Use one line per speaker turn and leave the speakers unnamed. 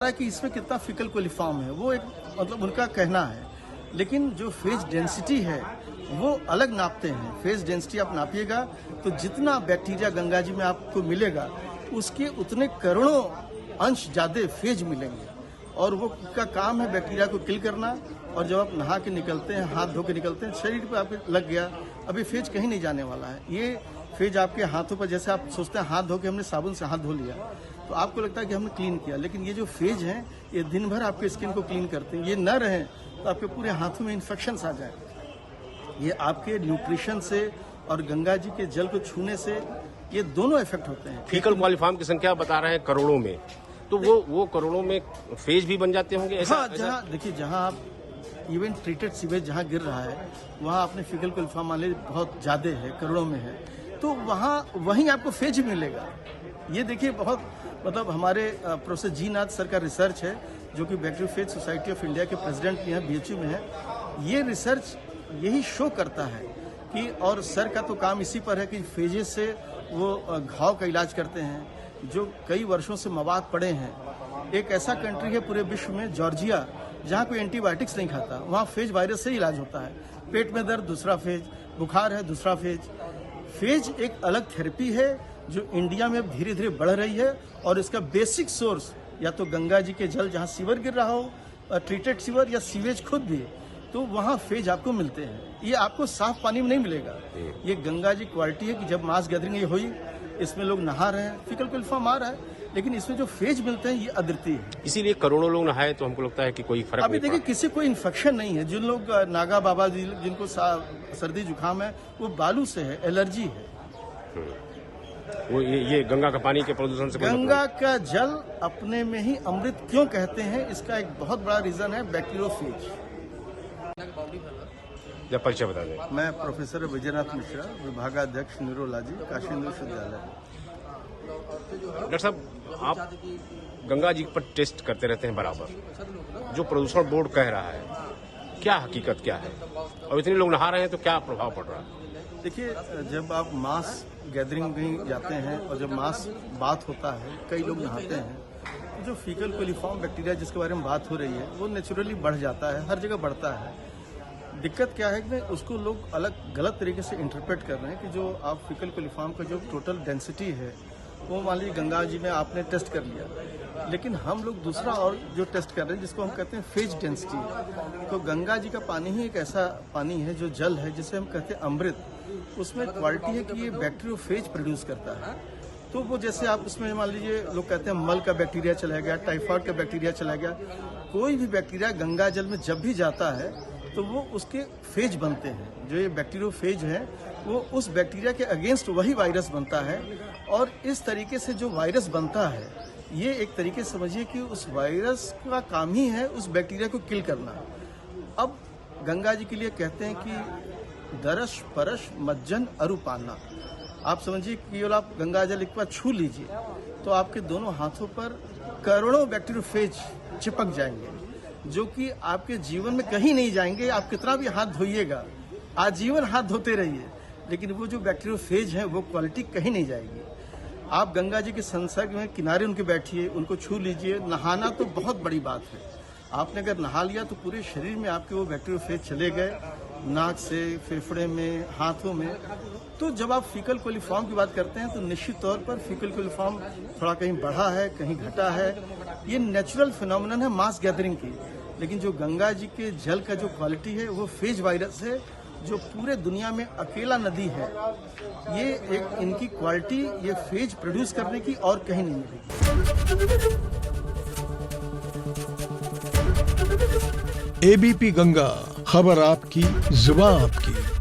है कि इसमें कितना फिकल कोलिफॉर्म है, वो एक मतलब उनका कहना है। लेकिन जो फेज डेंसिटी है वो अलग नापते हैं। फेज डेंसिटी आप नापिएगा तो जितना बैक्टीरिया गंगा जी में आपको मिलेगा उसके उतने करोड़ों अंश ज्यादा फेज मिलेंगे, और वो का काम है बैक्टीरिया को किल करना। और जब आप नहा के निकलते हैं, हाथ धो के निकलते हैं, शरीर पे आपके लग गया, अभी फेज कहीं नहीं जाने वाला है। ये फेज आपके हाथों पर, जैसे आप सोचते हैं हाथ धो के हमने साबुन से हाथ धो लिया तो आपको लगता है कि हमने क्लीन किया, लेकिन ये जो फेज हैं ये दिन भर आपके स्किन को क्लीन करते हैं। ये न रहें तो आपके पूरे हाथों में इन्फेक्शंस आ जाए। ये आपके न्यूट्रिशन से और गंगा जी के जल को छूने से ये दोनों इफेक्ट होते हैं।
फीकल कोलिफॉर्म की संख्या बता रहे हैं करोड़ों में, तो वो करोड़ों में फेज भी बन जाते होंगे ऐसा?
हाँ, जहाँ देखिए, जहाँ आप इवन ट्रीटेड सीवेज जहाँ गिर रहा है वहाँ आपने फीकल कोलिफॉर्म मान लीजिए बहुत ज्यादा है, करोड़ों में है, तो वहाँ वहीं आपको फेज मिलेगा। ये देखिए, बहुत मतलब हमारे प्रोफेसर जी नाथ सर का रिसर्च है, जो कि बैक्टीरियोफेज सोसाइटी ऑफ इंडिया के प्रेसिडेंट भी हैं, BHU में है। ये रिसर्च यही शो करता है कि, और सर का तो काम इसी पर है कि फेजेस से वो घाव का इलाज करते हैं, जो कई वर्षों से मवाद पड़े हैं। एक ऐसा कंट्री है पूरे विश्व में, जॉर्जिया, जहाँ कोई एंटीबायोटिक्स नहीं खाता, वहाँ फेज वायरस से इलाज होता है। पेट में दर्द दूसरा फेज, बुखार है दूसरा फेज। फेज एक अलग थेरेपी है जो इंडिया में धीरे धीरे बढ़ रही है, और इसका बेसिक सोर्स या तो गंगा जी के जल जहाँ सीवर गिर रहा हो, ट्रीटेड सीवर, या सीवेज खुद भी, तो वहाँ फेज आपको मिलते हैं। ये आपको साफ पानी में नहीं मिलेगा। ये गंगा जी क्वालिटी है कि जब मास गैदरिंग ये हुई, इसमें लोग नहा रहे हैं, फीकल कोलिफॉर्म आ रहा है, लेकिन इसमें जो फेज मिलते हैं ये अद्वितीय है।
इसीलिए करोड़ों लोग नहाए तो हमको लगता है कि कोई फर्क
अभी
नहीं
देखिए,
पड़ा।
किसी को इन्फेक्शन नहीं है। जिन लोग नागा बाबा जी जिनको सर्दी जुकाम है, वो बालू से है, एलर्जी है।
वो ये गंगा का पानी के प्रदूषण से
गंगा का जल अपने में ही अमृत क्यों कहते हैं, इसका एक बहुत बड़ा रीजन है बैक्टीरियोफेज।
जब परिचय बता दें।
मैं प्रोफेसर विजयनाथ मिश्रा, विभागाध्यक्ष न्यूरोलॉजी, काशी विश्वविद्यालय।
डॉक्टर साहब, आप गंगा जी पर टेस्ट करते रहते हैं बराबर, जो प्रदूषण बोर्ड कह रहा है, क्या हकीकत क्या है, और इतने लोग नहा रहे हैं तो क्या प्रभाव पड़ रहा है?
देखिए, जब आप मास गैदरिंग में जाते हैं और जब मास बात होता है, कई लोग नहाते हैं, तो जो फीकल कोलिफॉर्म बैक्टीरिया जिसके बारे में बात हो रही है वो नेचुरली बढ़ जाता है, हर जगह बढ़ता है। दिक्कत क्या है कि उसको लोग अलग गलत तरीके से इंटरप्रेट कर रहे हैं कि जो आप फीकल कोलिफॉर्म का जो टोटल डेंसिटी है वो मान लीजिए गंगा जी में आपने टेस्ट कर लिया, लेकिन हम लोग दूसरा और जो टेस्ट कर रहे हैं जिसको हम कहते हैं फेज डेंसिटी। तो गंगा जी का पानी ही एक ऐसा पानी है जो जल है जिसे हम कहते हैं अमृत। उसमें क्वालिटी है कि ये बैक्टीरियोफेज प्रोड्यूस करता है। तो वो जैसे आप उसमें मान लीजिए लोग कहते हैं मल का बैक्टीरिया चला गया, टाइफाइड का बैक्टीरिया चला गया, कोई भी बैक्टीरिया गंगा जल में जब भी जाता है तो वो उसके फेज बनते हैं। जो ये बैक्टीरियोफेज है वो उस बैक्टीरिया के अगेंस्ट वही वायरस बनता है, और इस तरीके से जो वायरस बनता है ये एक तरीके से समझिए कि उस वायरस का काम ही है उस बैक्टीरिया को किल करना। अब गंगा जी के लिए कहते हैं कि दरस परश मज्जन अरुपाना। आप समझिए कि केवल आप गंगा जल एक बार छू लीजिए तो आपके दोनों हाथों पर करोड़ों बैक्टीरियोफेज चिपक जाएंगे, जो कि आपके जीवन में कहीं नहीं जाएंगे। आप कितना भी हाथ धोइएगा, आजीवन हाथ धोते रहिए, लेकिन वो जो बैक्टीरियोफेज है वो क्वालिटी कहीं नहीं जाएगी। आप गंगा जी के संसर्ग में किनारे उनके बैठिए, उनको छू लीजिए। नहाना तो बहुत बड़ी बात है। आपने अगर नहा लिया तो पूरे शरीर में आपके वो बैक्टीरियोफेज चले गए, नाक से, फेफड़े में, हाथों में। तो जब आप फीकल कोलिफॉर्म की बात करते हैं तो निश्चित तौर पर फीकल कोलिफॉर्म थोड़ा कहीं बढ़ा है, कहीं घटा है। ये नेचुरल फिनोमिनन है मास गैदरिंग की। लेकिन जो गंगा जी के जल का जो क्वालिटी है वो फेज वायरस है, जो पूरे दुनिया में अकेला नदी है। ये एक इनकी क्वालिटी ये फेज प्रोड्यूस करने की और कहीं नहीं मिलेगी।
ABP गंगा, खबर आपकी, जुबान आपकी।